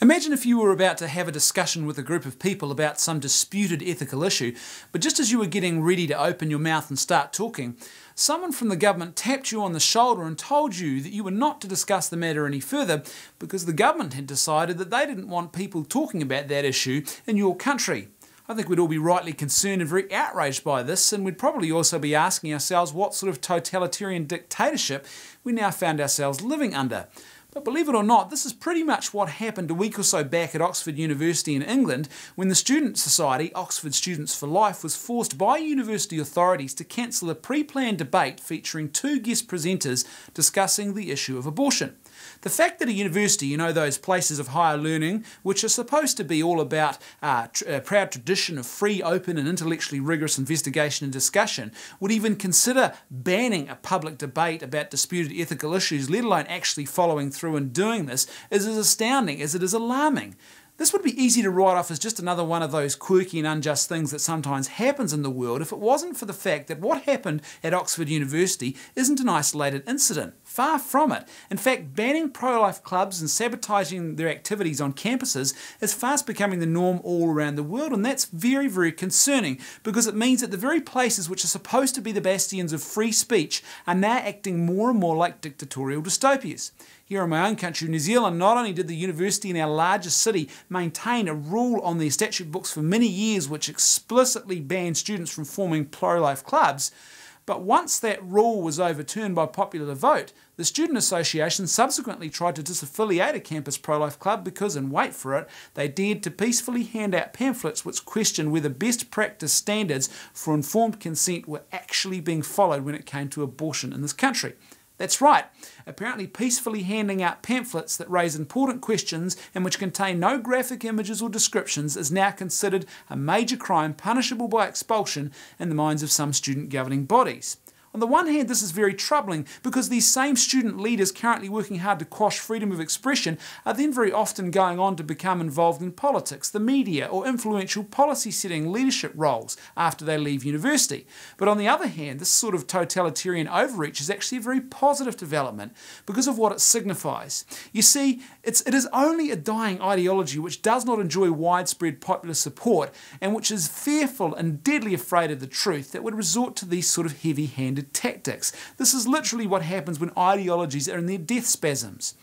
Imagine if you were about to have a discussion with a group of people about some disputed ethical issue, but just as you were getting ready to open your mouth and start talking, someone from the government tapped you on the shoulder and told you that you were not to discuss the matter any further because the government had decided that they didn't want people talking about that issue in your country. I think we'd all be rightly concerned and very outraged by this, and we'd probably also be asking ourselves what sort of totalitarian dictatorship we now found ourselves living under. But believe it or not, this is pretty much what happened a week or so back at Oxford University in England when the student society, Oxford Students for Life, was forced by university authorities to cancel a pre-planned debate featuring two guest presenters discussing the issue of abortion. The fact that a university, you know, those places of higher learning, which are supposed to be all about a proud tradition of free, open and intellectually rigorous investigation and discussion, would even consider banning a public debate about disputed ethical issues, let alone actually following through and doing this, is as astounding as it is alarming. This would be easy to write off as just another one of those quirky and unjust things that sometimes happens in the world if it wasn't for the fact that what happened at Oxford University isn't an isolated incident. Far from it. In fact, banning pro-life clubs and sabotaging their activities on campuses is fast becoming the norm all around the world, and that's very, very concerning because it means that the very places which are supposed to be the bastions of free speech are now acting more and more like dictatorial dystopias. Here in my own country, New Zealand, not only did the university in our largest city maintain a rule on their statute books for many years which explicitly banned students from forming pro-life clubs, but once that rule was overturned by popular vote, the student association subsequently tried to disaffiliate a campus pro-life club because, and wait for it, they dared to peacefully hand out pamphlets which questioned whether best practice standards for informed consent were actually being followed when it came to abortion in this country. That's right, apparently peacefully handing out pamphlets that raise important questions and which contain no graphic images or descriptions is now considered a major crime punishable by expulsion in the minds of some student governing bodies. On the one hand, this is very troubling because these same student leaders currently working hard to quash freedom of expression are then very often going on to become involved in politics, the media, or influential policy-setting leadership roles after they leave university. But on the other hand, this sort of totalitarian overreach is actually a very positive development because of what it signifies. You see, it is only a dying ideology which does not enjoy widespread popular support and which is fearful and deadly afraid of the truth that would resort to these sort of heavy-handed tactics. This is literally what happens when ideologies are in their death spasms.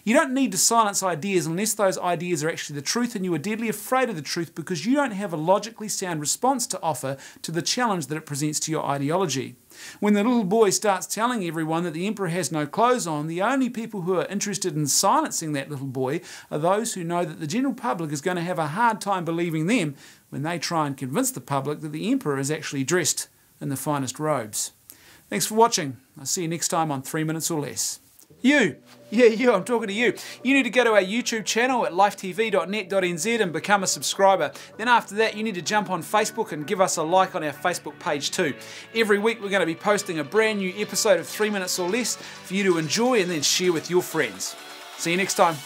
You don't need to silence ideas unless those ideas are actually the truth and you are deadly afraid of the truth because you don't have a logically sound response to offer to the challenge that it presents to your ideology. When the little boy starts telling everyone that the emperor has no clothes on, the only people who are interested in silencing that little boy are those who know that the general public is going to have a hard time believing them when they try and convince the public that the emperor is actually dressed in the finest robes. Thanks for watching. I'll see you next time on 3 Minutes or Less. You! Yeah, you, I'm talking to you. You need to go to our YouTube channel at lifetv.net.nz and become a subscriber. Then after that, you need to jump on Facebook and give us a like on our Facebook page too. Every week we're going to be posting a brand new episode of 3 Minutes or Less for you to enjoy and then share with your friends. See you next time.